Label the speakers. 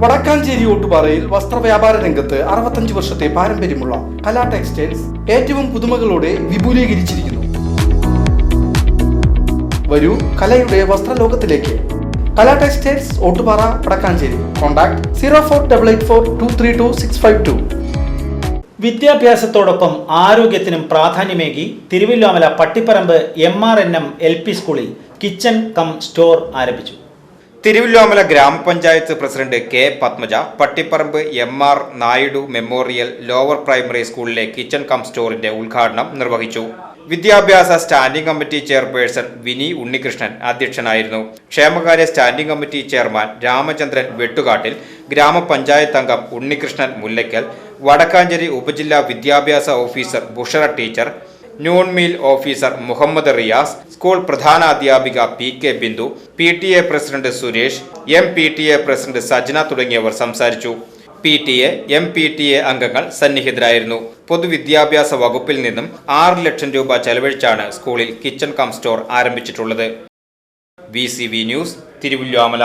Speaker 1: വടക്കാഞ്ചേരി ഓട്ടുപാറയിൽ വസ്ത്രവ്യാപാര രംഗത്ത് 65 വർഷത്തെ പാരമ്പര്യമുള്ള കലാ ടെക്സ്റ്റൈൽസ് ഏറ്റവും പുതുമകളോടെ വിപുലീകരിച്ചിരിക്കുന്നു. വരൂ കലയുടെ വസ്ത്രലോകത്തിലേക്ക്. കലാ ടെക്സ്റ്റൈൽസ് ഓട്ടുപാറ വടക്കാഞ്ചേരി. കോൺടാക്ട് 04884232
Speaker 2: വിദ്യാഭ്യാസത്തോടൊപ്പം ആരോഗ്യത്തിനും പ്രാധാന്യമേകി തിരുവല്ലോമല പട്ടിപ്പറമ്പ് MRNM LP സ്കൂളിൽ കിച്ചൺ കം സ്റ്റോർ ആരംഭിച്ചു.
Speaker 3: തിരുവല്ലോമല ഗ്രാമപഞ്ചായത്ത് president K Padmaja Pattipparamba MR Naidu memorial lower primary സ്കൂളിലെ കിച്ചൺ കം സ്റ്റോറിന്റെ ഉദ്ഘാടനം നിർവഹിച്ചു. വിദ്യാഭ്യാസ standing committee chairperson Vini Unnikrishnan അധ്യക്ഷനായിരുന്നു. ക്ഷേമകാര്യ standing committee chairman Ramachandran Vettukattil, ഗ്രാമപഞ്ചായത്ത് അംഗം ഉണ്ണികൃഷ്ണൻ മുല്ലയ്ക്കൽ, വടക്കാഞ്ചേരി ഉപജില്ലാ വിദ്യാഭ്യാസ officer Bushara teacher, noon meal officer Muhammad Riyas, school പ്രധാനാധ്യാപിക PK Bindu, PTA president Suresh, MPTA president Sajna തുടങ്ങിയവർ സംസാരിച്ചു. PTA, MPTA അംഗങ്ങൾ സന്നിഹിതരായിരുന്നു. പൊതുവിദ്യാഭ്യാസ വകുപ്പിൽ നിന്നും 6 ലക്ഷം രൂപ ചെലവഴിച്ചാണ് സ്കൂളിൽ കിച്ചൺ കം സ്റ്റോർ ആരംഭിച്ചിട്ടുള്ളത്. VCV news, Thiruvilwamala.